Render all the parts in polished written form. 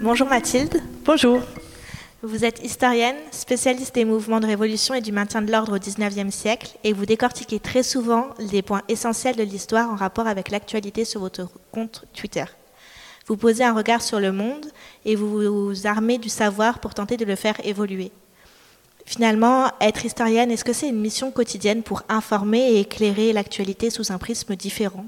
Bonjour Mathilde. Bonjour. Vous êtes historienne, spécialiste des mouvements de révolution et du maintien de l'ordre au XIXe siècle, et vous décortiquez très souvent les points essentiels de l'histoire en rapport avec l'actualité sur votre compte Twitter. Vous posez un regard sur le monde et vous vous armez du savoir pour tenter de le faire évoluer. Finalement, être historienne, est-ce que c'est une mission quotidienne pour informer et éclairer l'actualité sous un prisme différent ?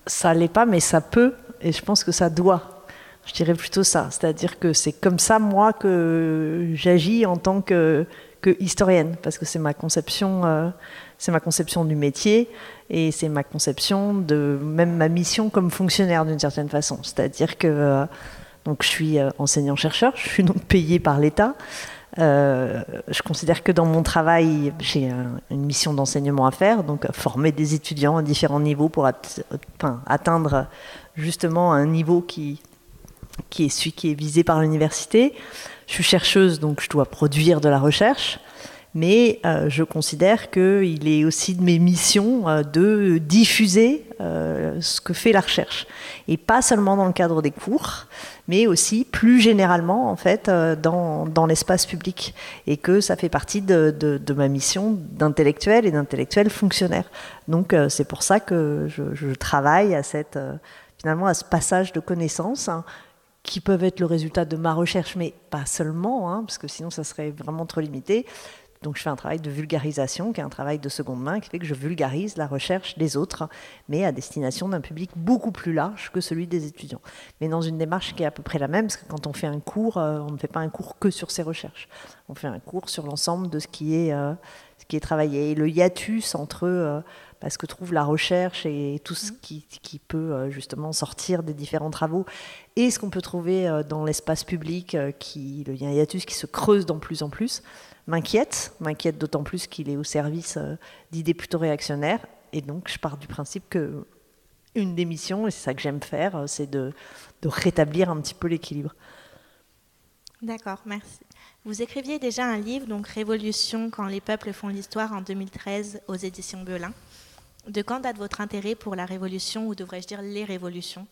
Ça l'est pas, mais ça peut, et je pense que ça doit. Je dirais plutôt ça, c'est-à-dire que c'est comme ça, moi, que j'agis en tant que historienne, parce que c'est ma conception du métier, et c'est ma conception de même ma mission comme fonctionnaire d'une certaine façon. C'est-à-dire que donc je suis enseignant-chercheur, je suis donc payée par l'État. Je considère que dans mon travail, j'ai une mission d'enseignement à faire, donc former des étudiants à différents niveaux pour atteindre justement un niveau qui est celui qui est visé par l'université. Je suis chercheuse, donc je dois produire de la recherche, mais je considère qu'il est aussi de mes missions de diffuser ce que fait la recherche. Et pas seulement dans le cadre des cours, mais aussi plus généralement en fait, dans l'espace public. Et que ça fait partie de ma mission d'intellectuel et d'intellectuel fonctionnaire. Donc c'est pour ça que je travaille à finalement à ce passage de connaissances, qui peuvent être le résultat de ma recherche, mais pas seulement, parce que sinon ça serait vraiment trop limité. Donc je fais un travail de vulgarisation, qui est un travail de seconde main, qui fait que je vulgarise la recherche des autres, mais à destination d'un public beaucoup plus large que celui des étudiants. Mais dans une démarche qui est à peu près la même, parce que quand on fait un cours, on ne fait pas un cours que sur ses recherches. On fait un cours sur l'ensemble de ce qui est travaillé. Et le hiatus entre ce que trouve la recherche et tout ce qui peut justement sortir des différents travaux et ce qu'on peut trouver dans l'espace public, il y a un hiatus qui se creuse de plus en plus, m'inquiète d'autant plus qu'il est au service d'idées plutôt réactionnaires. Et donc je pars du principe que une des missions, et c'est ça que j'aime faire, c'est de rétablir un petit peu l'équilibre. D'accord, merci. Vous écriviez déjà un livre, donc Révolution quand les peuples font l'histoire, en 2013 aux éditions Belin. De quand date votre intérêt pour la révolution, ou devrais-je dire les révolutions ?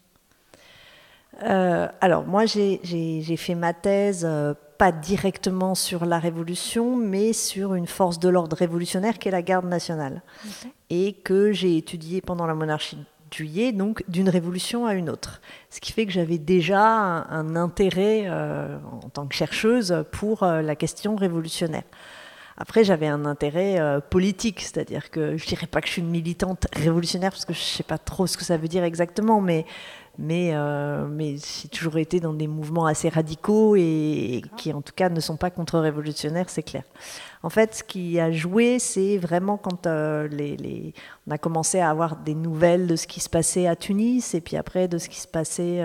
Alors moi j'ai fait ma thèse pas directement sur la révolution, mais sur une force de l'ordre révolutionnaire qui est la garde nationale, et que j'ai étudiée pendant la monarchie de Juillet, donc d'une révolution à une autre. Ce qui fait que j'avais déjà un intérêt en tant que chercheuse pour la question révolutionnaire. Après, j'avais un intérêt politique, c'est-à-dire que je ne dirais pas que je suis une militante révolutionnaire, parce que je ne sais pas trop ce que ça veut dire exactement, mais j'ai toujours été dans des mouvements assez radicaux et qui, en tout cas, ne sont pas contre-révolutionnaires, c'est clair. En fait, ce qui a joué, c'est vraiment quand on a commencé à avoir des nouvelles de ce qui se passait à Tunis, et puis après de ce qui se passait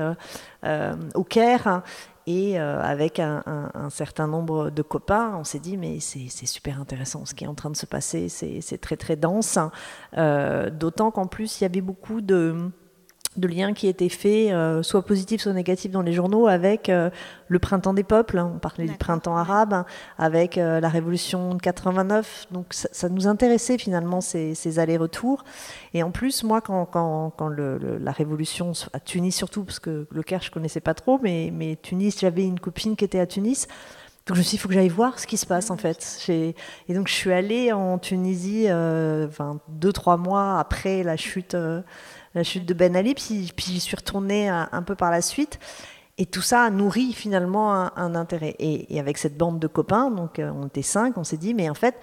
au Caire. Et avec un certain nombre de copains, on s'est dit mais c'est super intéressant ce qui est en train de se passer, c'est très très dense, d'autant qu'en plus il y avait beaucoup de liens qui étaient faits, soit positifs soit négatifs dans les journaux, avec le printemps des peuples, on parlait du printemps arabe, avec la révolution de 89, donc ça nous intéressait finalement ces allers-retours. Et en plus, moi, quand la révolution, à Tunis surtout, parce que le Caire je connaissais pas trop, mais Tunis, j'avais une copine qui était à Tunis, donc je me suis dit, il faut que j'aille voir ce qui se passe en fait. Et donc je suis allée en Tunisie 2-3 mois après la chute de Ben Ali, puis j'y suis retournée un peu par la suite. Et tout ça a nourri finalement un intérêt. Et avec cette bande de copains, donc on était 5, on s'est dit, mais en fait,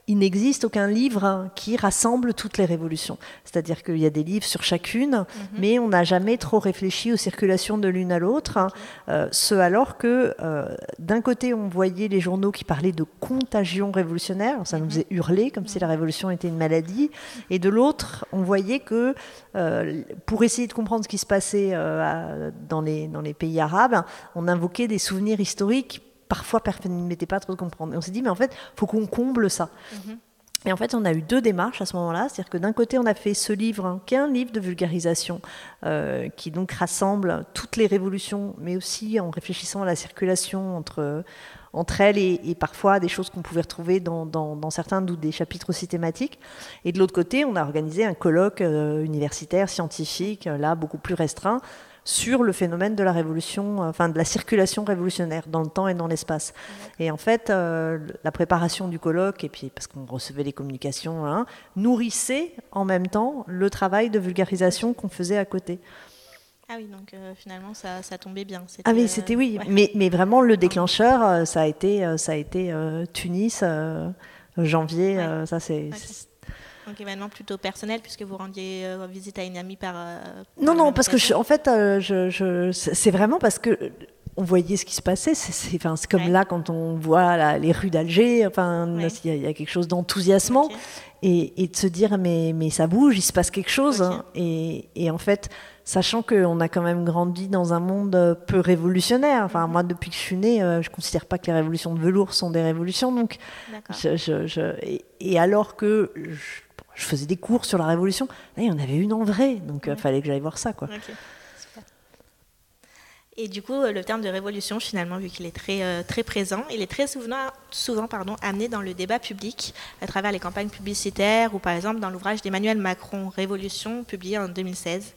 il n'existe aucun livre qui rassemble toutes les révolutions. C'est-à-dire qu'il y a des livres sur chacune, mais on n'a jamais trop réfléchi aux circulations de l'une à l'autre. Ce alors que d'un côté, on voyait les journaux qui parlaient de contagion révolutionnaire, ça nous faisait hurler comme si la révolution était une maladie. Et de l'autre, on voyait que pour essayer de comprendre ce qui se passait dans les pays arabes, on invoquait des souvenirs historiques parfois personne ne mettait pas trop de comprendre. Et on s'est dit, mais en fait, il faut qu'on comble ça. Et en fait, on a eu 2 démarches à ce moment-là. C'est-à-dire que d'un côté, on a fait ce livre, qui est un livre de vulgarisation, qui donc rassemble toutes les révolutions, mais aussi en réfléchissant à la circulation entre elles et parfois des choses qu'on pouvait retrouver dans certains des chapitres aussi thématiques. Et de l'autre côté, on a organisé un colloque universitaire, scientifique, là, beaucoup plus restreint, sur le phénomène de la révolution, enfin de la circulation révolutionnaire dans le temps et dans l'espace. Et en fait, la préparation du colloque, et puis parce qu'on recevait les communications, hein, nourrissait en même temps le travail de vulgarisation qu'on faisait à côté. Ah oui, donc finalement ça tombait bien. Ah oui, c'était oui, ouais. mais vraiment le déclencheur, ça a été Tunis, janvier, ouais. ça c'est... Donc événement plutôt personnel puisque vous rendiez visite à une amie par... Non, parce que en fait, c'est vraiment parce que on voyait ce qui se passait. C'est comme là quand on voit les rues d'Alger. Enfin, il y a quelque chose d'enthousiasmant et de se dire mais ça bouge, il se passe quelque chose. Hein, et en fait, sachant qu'on a quand même grandi dans un monde peu révolutionnaire. Enfin, moi, depuis que je suis née, je considère pas que les révolutions de velours sont des révolutions. Donc, et alors que je faisais des cours sur la Révolution. Là, il y en avait une en vrai, donc il fallait que j'aille voir ça, quoi. Okay. Super. Et du coup, le terme de révolution, finalement, vu qu'il est très présent, il est très souvent amené dans le débat public à travers les campagnes publicitaires ou par exemple dans l'ouvrage d'Emmanuel Macron, Révolution, publié en 2016.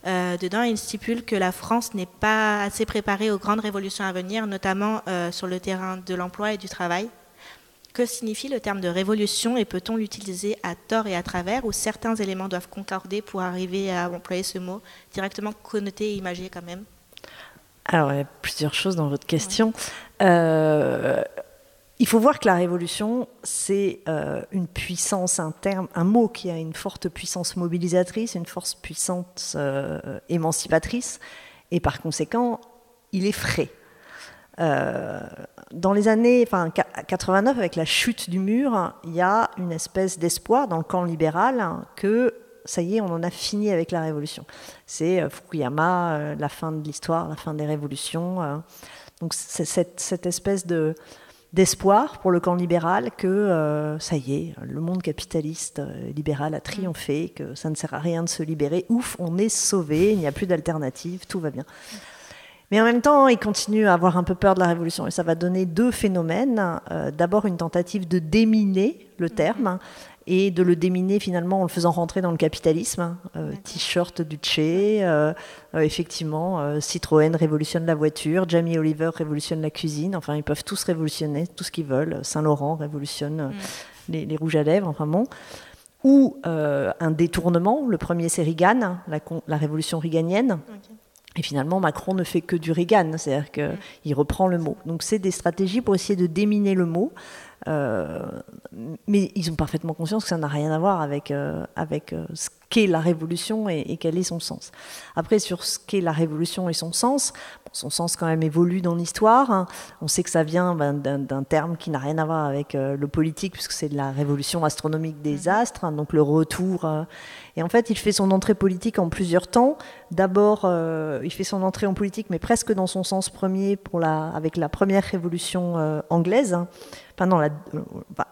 Dedans, il stipule que la France n'est pas assez préparée aux grandes révolutions à venir, notamment sur le terrain de l'emploi et du travail. Que signifie le terme de révolution et peut-on l'utiliser à tort et à travers ou certains éléments doivent concorder pour arriver à employer ce mot directement connoté et imagé quand même? Alors, il y a plusieurs choses dans votre question. Ouais. Il faut voir que la révolution, c'est une puissance, un mot qui a une forte puissance mobilisatrice, une forte puissance émancipatrice, et par conséquent, il est frais. Dans les années 89, avec la chute du mur, il y a une espèce d'espoir dans le camp libéral que ça y est, on en a fini avec la révolution. C'est Fukuyama, la fin de l'histoire, la fin des révolutions. Donc c'est cette espèce d'espoir pour le camp libéral que ça y est, le monde capitaliste libéral a triomphé, que ça ne sert à rien de se libérer. Ouf, on est sauvé, il n'y a plus d'alternative, tout va bien. Mais en même temps, il continue à avoir un peu peur de la révolution. Et ça va donner deux phénomènes. D'abord, une tentative de déminer le terme, et de le déminer finalement en le faisant rentrer dans le capitalisme. T-shirt du Che, effectivement, Citroën révolutionne la voiture, Jamie Oliver révolutionne la cuisine. Enfin, ils peuvent tous révolutionner tout ce qu'ils veulent. Saint-Laurent révolutionne les rouges à lèvres. Enfin bon. Ou un détournement. Le premier, c'est Reagan, la révolution reaganienne. Et finalement, Macron ne fait que du Reagan, c'est-à-dire qu'il reprend le mot. Donc c'est des stratégies pour essayer de déminer le mot, mais ils ont parfaitement conscience que ça n'a rien à voir avec ce qu'est la révolution et quel est son sens. Après, sur ce qu'est la révolution et son sens quand même évolue dans l'histoire. Hein. On sait que ça vient d'un terme qui n'a rien à voir avec le politique, puisque c'est de la révolution astronomique des astres, hein, donc le retour... Et en fait, il fait son entrée politique en plusieurs temps. D'abord, il fait son entrée en politique, mais presque dans son sens premier, avec la première révolution anglaise. Hein. Enfin, non,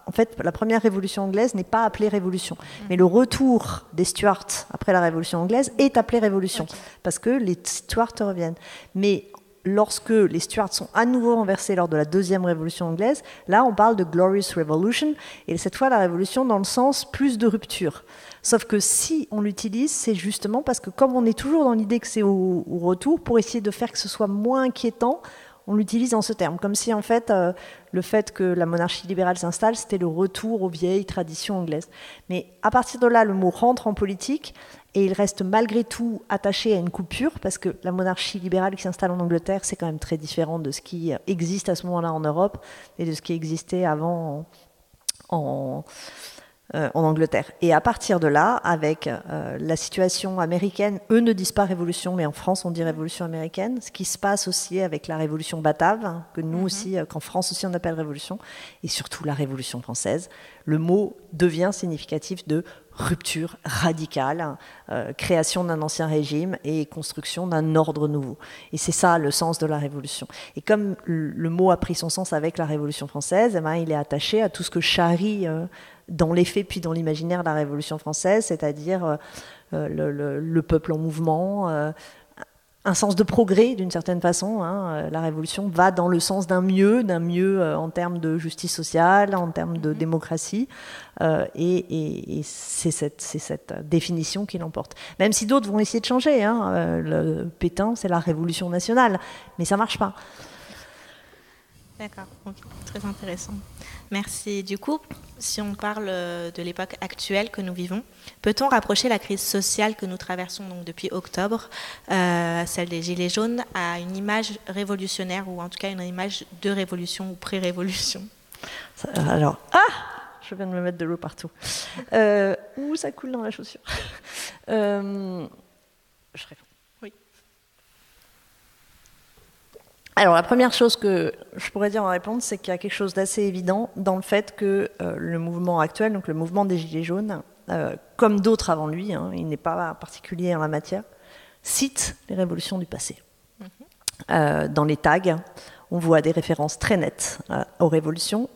en fait, la première révolution anglaise n'est pas appelée révolution. Mais le retour des Stuarts après la révolution anglaise est appelé révolution, parce que les Stuarts reviennent. Mais lorsque les Stuarts sont à nouveau renversés lors de la deuxième révolution anglaise, là, on parle de Glorious Revolution, et cette fois, la révolution dans le sens plus de rupture. Sauf que si on l'utilise, c'est justement parce que comme on est toujours dans l'idée que c'est au retour, pour essayer de faire que ce soit moins inquiétant, on l'utilise en ce terme. Comme si en fait, le fait que la monarchie libérale s'installe, c'était le retour aux vieilles traditions anglaises. Mais à partir de là, le mot rentre en politique et il reste malgré tout attaché à une coupure, parce que la monarchie libérale qui s'installe en Angleterre, c'est quand même très différent de ce qui existe à ce moment-là en Europe et de ce qui existait avant en Angleterre. Et à partir de là, avec la situation américaine, eux ne disent pas révolution, mais en France on dit révolution américaine, ce qui se passe aussi avec la révolution batave, hein, que nous aussi, qu'en France aussi on appelle révolution, et surtout la révolution française, le mot devient significatif de rupture radicale, création d'un ancien régime et construction d'un ordre nouveau. Et c'est ça le sens de la révolution. Et comme le mot a pris son sens avec la Révolution française, eh ben, il est attaché à tout ce que charrie dans les faits puis dans l'imaginaire de la Révolution française, c'est-à-dire le peuple en mouvement, un sens de progrès d'une certaine façon. La révolution va dans le sens d'un mieux en termes de justice sociale, en termes de démocratie, et c'est cette définition qui l'emporte. Même si d'autres vont essayer de changer. Le Pétain, c'est la révolution nationale, mais ça marche pas. D'accord, okay. Très intéressant. Merci. Du coup, si on parle de l'époque actuelle que nous vivons, peut-on rapprocher la crise sociale que nous traversons donc depuis octobre, celle des Gilets jaunes, à une image révolutionnaire, ou en tout cas une image de révolution ou pré-révolution? Alors, je viens de me mettre de l'eau partout. Ça coule dans la chaussure. Je réponds. Oui. Alors, la première chose que je pourrais dire en réponse, c'est qu'il y a quelque chose d'assez évident dans le fait que le mouvement actuel, donc le mouvement des Gilets jaunes, comme d'autres avant lui, il n'est pas particulier en la matière, cite les révolutions du passé. Dans les tags, on voit des références très nettes aux révolutions.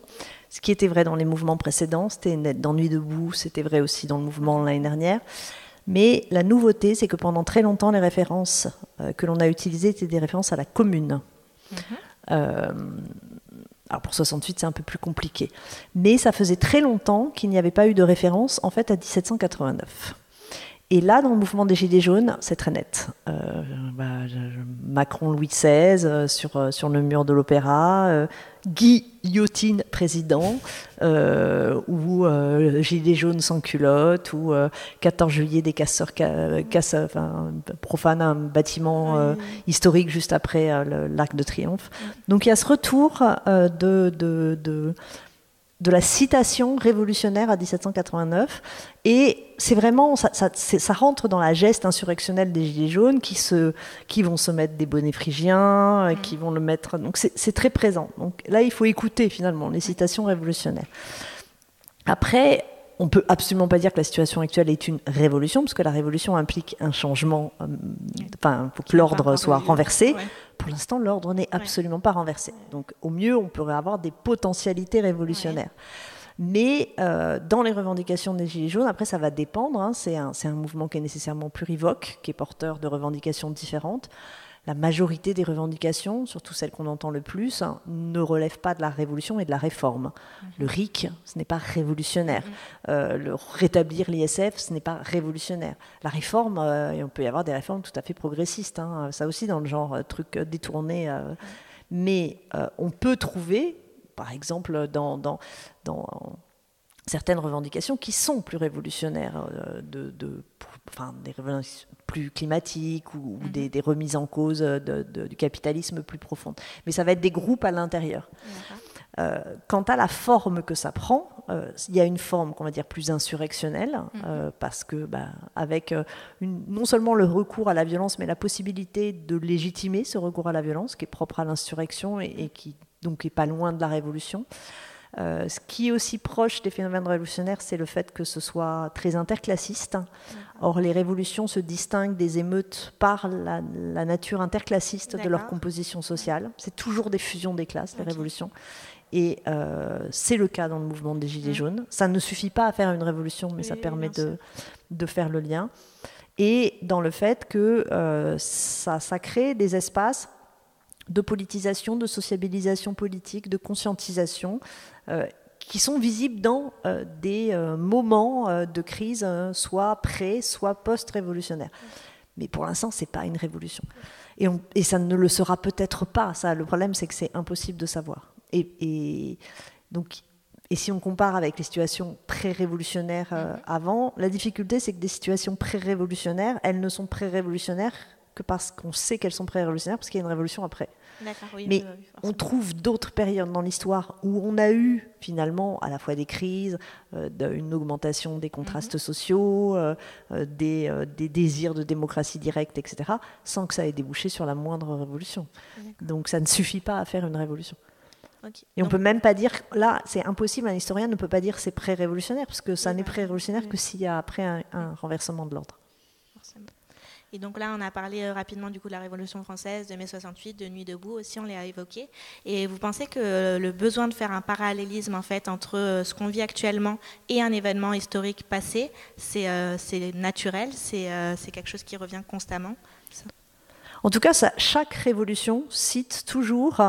Ce qui était vrai dans les mouvements précédents, c'était net dans Nuit debout, c'était vrai aussi dans le mouvement l'année dernière. Mais la nouveauté, c'est que pendant très longtemps, les références que l'on a utilisées étaient des références à la commune. Alors pour 68, c'est un peu plus compliqué. Mais ça faisait très longtemps qu'il n'y avait pas eu de référence en fait à 1789. Et là, dans le mouvement des Gilets jaunes, c'est très net. Macron Louis XVI sur le mur de l'Opéra, guillotine président, ou Gilets jaunes sans culotte, ou 14 juillet des casseurs profanent un bâtiment historique juste après l'Arc de Triomphe. Donc il y a ce retour de la citation révolutionnaire à 1789, et c'est vraiment, ça rentre dans la geste insurrectionnelle des Gilets jaunes qui vont se mettre des bonnets phrygiens, qui vont le mettre, donc c'est très présent. Donc là, il faut écouter finalement les citations révolutionnaires. Après, on ne peut absolument pas dire que la situation actuelle est une révolution, parce que la révolution implique un changement, il faut que l'ordre soit renversé. Ouais. Pour l'instant, l'ordre n'est absolument pas renversé. Donc, au mieux, on pourrait avoir des potentialités révolutionnaires. Mais dans les revendications des Gilets jaunes, après, ça va dépendre. C'est un mouvement qui est nécessairement plurivoque, qui est porteur de revendications différentes. La majorité des revendications, surtout celles qu'on entend le plus, ne relèvent pas de la révolution et de la réforme. Le RIC, ce n'est pas révolutionnaire. Le rétablir l'ISF, ce n'est pas révolutionnaire. La réforme, et on peut y avoir des réformes tout à fait progressistes, ça aussi dans le genre truc détourné. Mais on peut trouver, par exemple, dans certaines revendications qui sont plus révolutionnaires, des revendications plus climatiques ou des remises en cause du capitalisme plus profondes. Mais ça va être des groupes à l'intérieur. Quant à la forme que ça prend, il y a une forme qu'on va dire plus insurrectionnelle, parce que avec non seulement le recours à la violence, mais la possibilité de légitimer ce recours à la violence, qui est propre à l'insurrection et qui donc est pas loin de la révolution. Ce qui est aussi proche des phénomènes révolutionnaires, c'est le fait que ce soit très interclassiste. Or, les révolutions se distinguent des émeutes par la nature interclassiste de leur composition sociale. C'est toujours des fusions des classes, les révolutions. Et c'est le cas dans le mouvement des Gilets jaunes. Ça ne suffit pas à faire une révolution, mais ça permet de faire le lien. Et dans le fait que ça crée des espaces de politisation, de sociabilisation politique, de conscientisation, qui sont visibles dans des moments de crise, soit pré, soit post-révolutionnaire. Mais pour l'instant, ce n'est pas une révolution. Et ça ne le sera peut-être pas. Ça, le problème, c'est que c'est impossible de savoir. Et si on compare avec les situations pré-révolutionnaires avant, la difficulté, c'est que des situations pré-révolutionnaires, elles ne sont pré-révolutionnaires que parce qu'on sait qu'elles sont pré-révolutionnaires, parce qu'il y a une révolution après. Oui, mais on trouve d'autres périodes dans l'histoire où on a eu finalement à la fois des crises, une augmentation des contrastes sociaux, des désirs de démocratie directe, etc., sans que ça ait débouché sur la moindre révolution. Donc ça ne suffit pas à faire une révolution. Et on ne peut même pas dire, là c'est impossible, un historien ne peut pas dire c'est pré-révolutionnaire, parce que ça n'est pré-révolutionnaire que s'il y a après un renversement de l'ordre. Forcément. Et donc là, on a parlé rapidement du coup de la Révolution française, de mai 68, de Nuit debout aussi, on l'a évoqué. Et vous pensez que le besoin de faire un parallélisme en fait entre ce qu'on vit actuellement et un événement historique passé, c'est naturel, c'est quelque chose qui revient constamment? En tout cas, chaque révolution cite toujours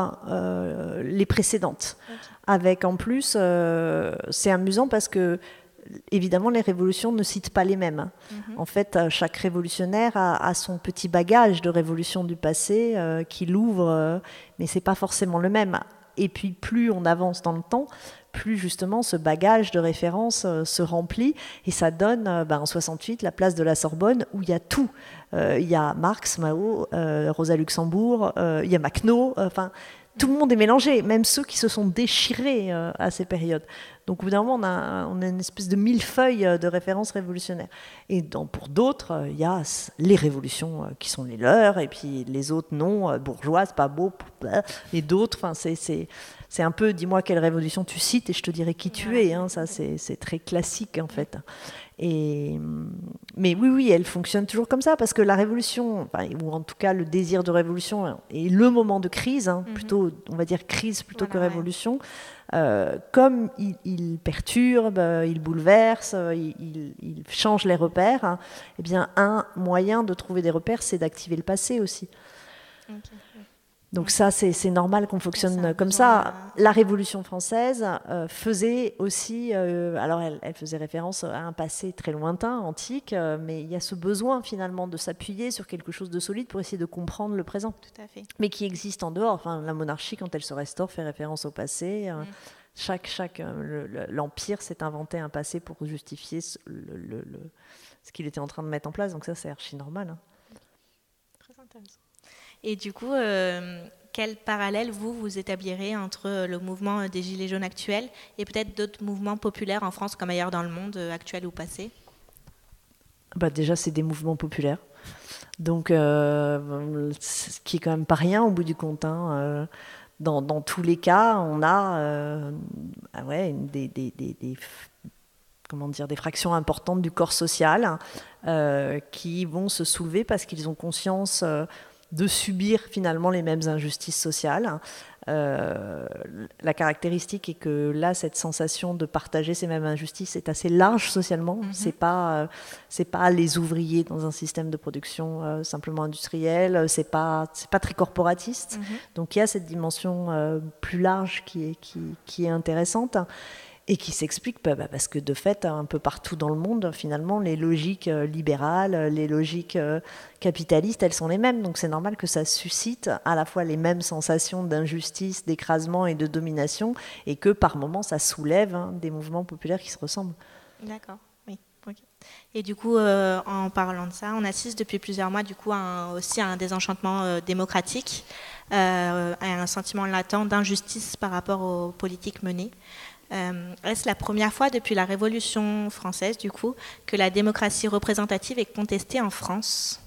les précédentes. Avec en plus, c'est amusant parce que, évidemment, les révolutions ne citent pas les mêmes. En fait, chaque révolutionnaire a son petit bagage de révolution du passé qu'il ouvre, mais c'est pas forcément le même. Et puis, plus on avance dans le temps, plus justement ce bagage de référence se remplit, et ça donne en 68 la place de la Sorbonne où il y a tout. Il y a Marx, Mao, Rosa Luxembourg, il y a Makhno, tout le monde est mélangé, même ceux qui se sont déchirés à ces périodes. Donc au bout d'un moment, on a une espèce de millefeuille de références révolutionnaires. Et pour d'autres, il y a les révolutions qui sont les leurs, et puis les autres non, bourgeoises, pas beau, et d'autres, c'est un peu, dis-moi quelle révolution tu cites et je te dirai qui tu es. Ça, c'est très classique en fait. Mais oui, elle fonctionne toujours comme ça, parce que la révolution, ou en tout cas le désir de révolution, est le moment de crise, plutôt, on va dire crise plutôt que révolution. Comme il perturbe, il bouleverse, il change les repères, eh bien un moyen de trouver des repères, c'est d'activer le passé aussi. Donc ça, c'est normal qu'on fonctionne comme ça. La Révolution française faisait aussi, alors elle faisait référence à un passé très lointain, antique, mais il y a ce besoin finalement de s'appuyer sur quelque chose de solide pour essayer de comprendre le présent. Tout à fait. Mais qui existe en dehors. Enfin, la monarchie, quand elle se restaure, fait référence au passé. L'Empire s'est inventé un passé pour justifier ce qu'il était en train de mettre en place. Donc ça, c'est archi normal. Très intéressant. Et du coup, quel parallèle vous établirez entre le mouvement des Gilets jaunes actuels et peut-être d'autres mouvements populaires en France comme ailleurs dans le monde, actuels ou passés ? Déjà, c'est des mouvements populaires. Donc, ce qui est quand même pas rien au bout du compte. Dans tous les cas, on a des fractions importantes du corps social qui vont se soulever parce qu'ils ont conscience de subir finalement les mêmes injustices sociales. La caractéristique est que là, cette sensation de partager ces mêmes injustices est assez large socialement. C'est pas les ouvriers dans un système de production simplement industriel. C'est pas très corporatiste. Donc il y a cette dimension plus large qui est intéressante. Et qui s'explique parce que de fait, un peu partout dans le monde, finalement, les logiques libérales, les logiques capitalistes, elles sont les mêmes. Donc c'est normal que ça suscite à la fois les mêmes sensations d'injustice, d'écrasement et de domination, et que par moments, ça soulève des mouvements populaires qui se ressemblent. D'accord, oui. Okay. Et du coup, en parlant de ça, on assiste depuis plusieurs mois aussi à un désenchantement démocratique, à un sentiment latent d'injustice par rapport aux politiques menées. Est-ce la première fois depuis la Révolution française, du coup, que la démocratie représentative est contestée en France ?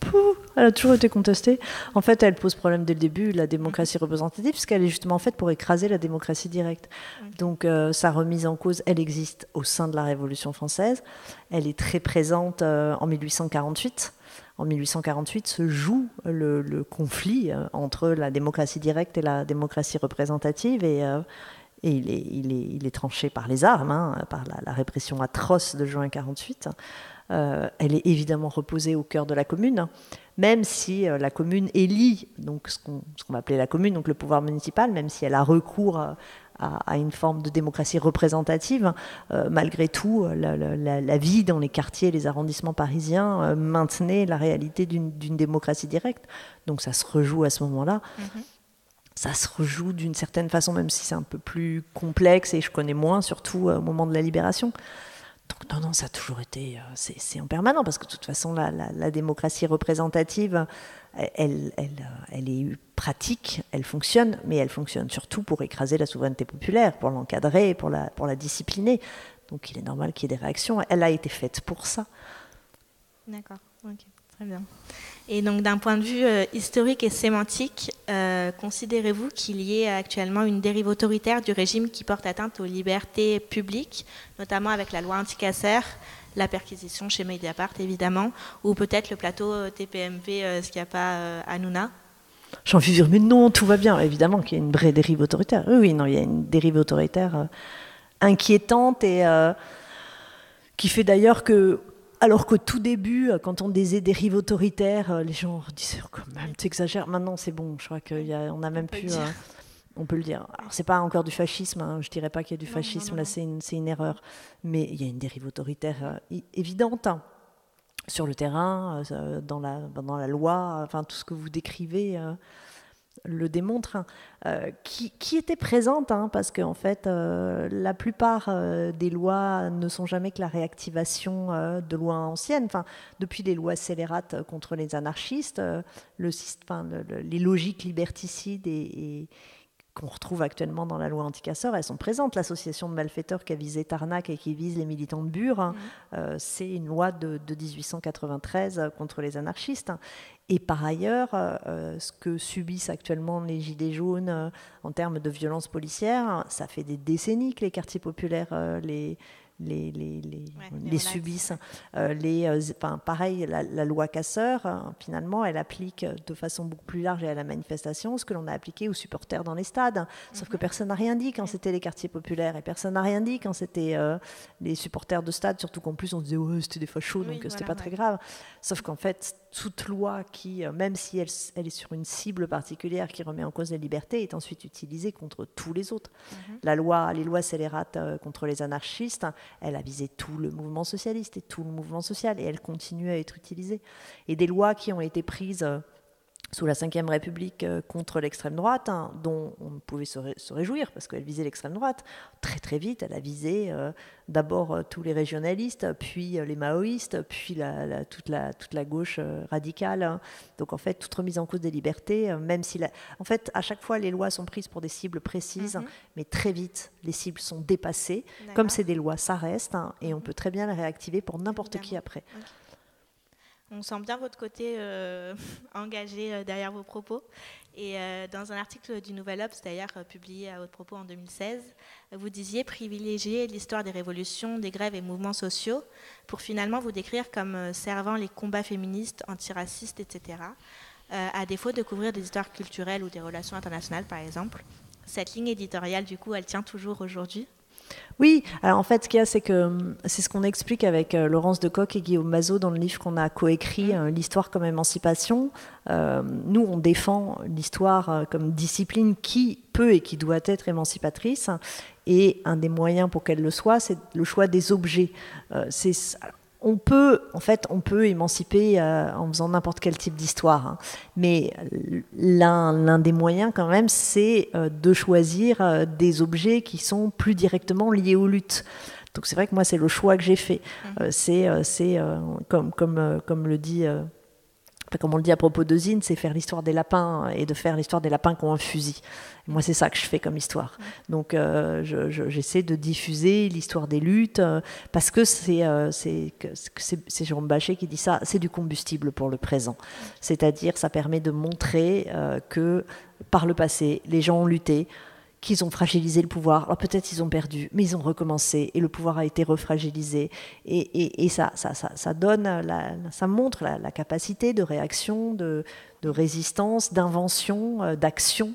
Elle a toujours été contestée. En fait, elle pose problème dès le début, la démocratie représentative, parce qu'elle est justement faite pour écraser la démocratie directe. Donc, sa remise en cause, elle existe au sein de la Révolution française. Elle est très présente en 1848. En 1848 se joue le conflit entre la démocratie directe et la démocratie représentative, et il est tranché par les armes, par la répression atroce de juin 1948. Elle est évidemment reposée au cœur de la commune, même si la commune élit donc ce qu'on va appeler la commune, donc le pouvoir municipal, même si elle a recours à une forme de démocratie représentative, malgré tout, la vie dans les quartiers, les arrondissements parisiens maintenait la réalité d'une démocratie directe. Donc ça se rejoue à ce moment-là. Ça se rejoue d'une certaine façon, même si c'est un peu plus complexe et je connais moins, surtout au moment de la Libération. Donc non, ça a toujours été, c'est en permanent, parce que de toute façon, la démocratie représentative, elle est pratique, elle fonctionne, mais elle fonctionne surtout pour écraser la souveraineté populaire, pour l'encadrer, pour la discipliner. Donc il est normal qu'il y ait des réactions. Elle a été faite pour ça. D'accord, ok, très bien. Et donc, d'un point de vue historique et sémantique, considérez-vous qu'il y ait actuellement une dérive autoritaire du régime qui porte atteinte aux libertés publiques, notamment avec la loi anti-Caser, la perquisition chez Mediapart, évidemment, ou peut-être le plateau TPMP Schiappa Hanouna ? J'en suis sûre, mais non, tout va bien. Évidemment qu'il y a une vraie dérive autoritaire. Oui, non, il y a une dérive autoritaire inquiétante et qui fait d'ailleurs que, Alors qu'au tout début, quand on disait dérive autoritaire, les gens disaient quand même, tu exagères. Maintenant, c'est bon, je crois qu'on a même pu... on peut le dire. Alors, c'est pas encore du fascisme, hein, je dirais pas qu'il y a du fascisme, là c'est une erreur. Mais il y a une dérive autoritaire évidente, hein, sur le terrain, dans la loi, enfin tout ce que vous décrivez... le démontre, hein, qui était présente, hein, parce qu'en fait, la plupart des lois ne sont jamais que la réactivation de lois anciennes. Enfin, depuis les lois scélérates contre les anarchistes, les logiques liberticides et qu'on retrouve actuellement dans la loi anti-casseurs, elles sont présentes. L'association de malfaiteurs qui a visé Tarnac et qui vise les militants de Bure, hein, c'est une loi de 1893 contre les anarchistes. Et par ailleurs, ce que subissent actuellement les Gilets jaunes en termes de violences policières, ça fait des décennies que les quartiers populaires les subissent. Pareil, la loi Casseurs, finalement, elle applique de façon beaucoup plus large à la manifestation ce que l'on a appliqué aux supporters dans les stades. Sauf que personne n'a rien dit quand c'était les quartiers populaires et personne n'a rien dit quand c'était les supporters de stade, surtout qu'en plus on se disait ouais, c'était des fachos, donc c'était pas très grave. Sauf qu'en fait, toute loi qui, même si elle est sur une cible particulière qui remet en cause les libertés, est ensuite utilisée contre tous les autres. Les lois scélérates contre les anarchistes, elle a visé tout le mouvement socialiste et tout le mouvement social, et elle continue à être utilisée. Et des lois qui ont été prises sous la Ve République contre l'extrême droite, hein, dont on pouvait se réjouir parce qu'elle visait l'extrême droite. Très très vite, elle a visé d'abord tous les régionalistes, puis les maoïstes, puis toute la gauche radicale. Donc en fait, toute remise en cause des libertés, même si... En fait, à chaque fois, les lois sont prises pour des cibles précises, mais très vite, les cibles sont dépassées. Comme c'est des lois, ça reste, hein, et on peut très bien les réactiver pour n'importe qui après. Okay. On sent bien votre côté engagé derrière vos propos. Et dans un article du Nouvel Obs, d'ailleurs, publié à votre propos en 2016, vous disiez privilégier l'histoire des révolutions, des grèves et mouvements sociaux pour finalement vous décrire comme servant les combats féministes, antiracistes, etc., à défaut de couvrir des histoires culturelles ou des relations internationales, par exemple. Cette ligne éditoriale, du coup, elle tient toujours aujourd'hui ? Oui, alors en fait, ce qu'il y a, c'est que c'est ce qu'on explique avec Laurence Decoq et Guillaume Mazot dans le livre qu'on a coécrit, l'histoire comme émancipation. Nous, on défend l'histoire comme discipline qui peut et qui doit être émancipatrice. Et un des moyens pour qu'elle le soit, c'est le choix des objets. On peut émanciper en faisant n'importe quel type d'histoire, hein. Mais l'un des moyens quand même, c'est de choisir des objets qui sont plus directement liés aux luttes. Donc c'est vrai que moi, c'est le choix que j'ai fait. Comme le dit... comme on le dit à propos de Zine, c'est faire l'histoire des lapins et de faire l'histoire des lapins qui ont un fusil. Et moi, c'est ça que je fais comme histoire. Donc, j'essaie de diffuser l'histoire des luttes parce que c'est Jérôme Bachet qui dit ça, c'est du combustible pour le présent. C'est-à-dire, ça permet de montrer que par le passé, les gens ont lutté, qu'ils ont fragilisé le pouvoir. Alors peut-être ils ont perdu, mais ils ont recommencé et le pouvoir a été refragilisé. Et ça montre la capacité de réaction, de résistance, d'invention, d'action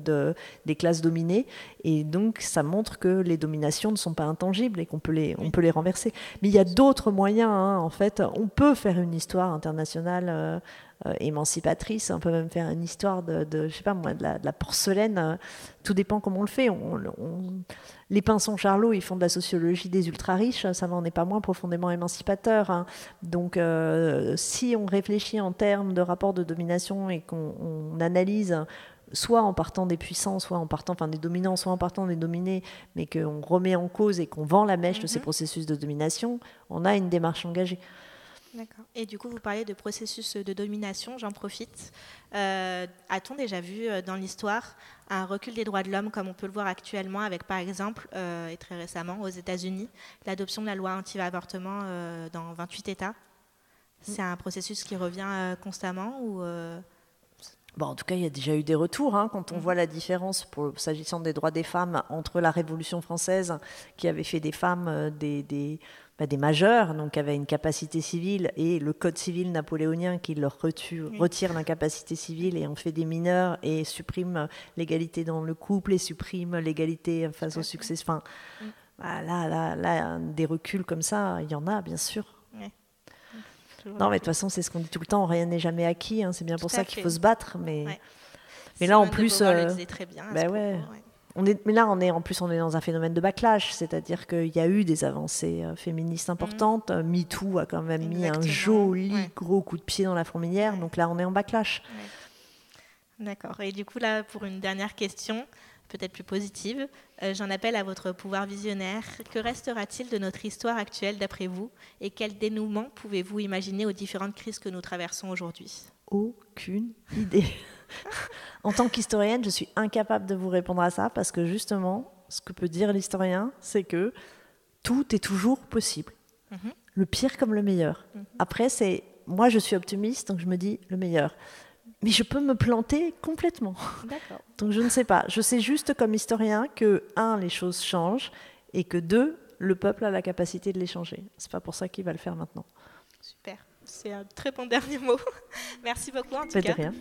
des classes dominées. Et donc ça montre que les dominations ne sont pas intangibles et qu'on peut les renverser. Mais il y a d'autres moyens, hein, en fait. On peut faire une histoire internationale émancipatrice, on peut même faire une histoire je sais pas moi, de la porcelaine, tout dépend comment on le fait. Les Pinson Charlot, ils font de la sociologie des ultra-riches, ça n'en est pas moins profondément émancipateur, hein. Donc si on réfléchit en termes de rapport de domination et qu'on analyse soit en partant des puissants, soit en partant des dominants, soit en partant des dominés, mais qu'on remet en cause et qu'on vend la mèche de ces processus de domination, on a une démarche engagée. D'accord. Et du coup, vous parlez de processus de domination, j'en profite. A-t-on déjà vu dans l'histoire un recul des droits de l'homme comme on peut le voir actuellement avec, par exemple, et très récemment aux États-Unis, l'adoption de la loi anti-avortement dans 28 États ? C'est un processus qui revient constamment ou Bon, en tout cas, il y a déjà eu des retours, hein, quand on voit la différence s'agissant des droits des femmes entre la Révolution française, qui avait fait des femmes des majeurs, donc qui avaient une capacité civile, et le code civil napoléonien qui leur retire l'incapacité civile et en fait des mineurs et supprime l'égalité dans le couple et supprime l'égalité face au succès. Enfin, là, des reculs comme ça, il y en a, bien sûr. Ouais. Non, mais de toute façon, c'est ce qu'on dit tout le temps, rien n'est jamais acquis. Hein. C'est bien pour ça qu'il faut se battre. Mais là, en plus, le disait très bien. Mais là, on est dans un phénomène de backlash, c'est-à-dire qu'il y a eu des avancées féministes importantes. MeToo a quand même mis un joli gros coup de pied dans la fourmilière. Donc là, on est en backlash. D'accord. Et du coup, là, pour une dernière question, peut-être plus positive, j'en appelle à votre pouvoir visionnaire. Que restera-t-il de notre histoire actuelle d'après vous? Et quel dénouement pouvez-vous imaginer aux différentes crises que nous traversons aujourd'hui? Aucune idée. En tant qu'historienne, je suis incapable de vous répondre à ça parce que justement, ce que peut dire l'historien, c'est que tout est toujours possible. Le pire comme le meilleur. Après, moi, je suis optimiste, donc je me dis le meilleur. Mais je peux me planter complètement. D'accord. Donc je ne sais pas. Je sais juste comme historien que, 1, les choses changent et que 2, le peuple a la capacité de les changer. C'est pas pour ça qu'il va le faire maintenant. Super. C'est un très bon dernier mot. Merci beaucoup en tout cas. De rien.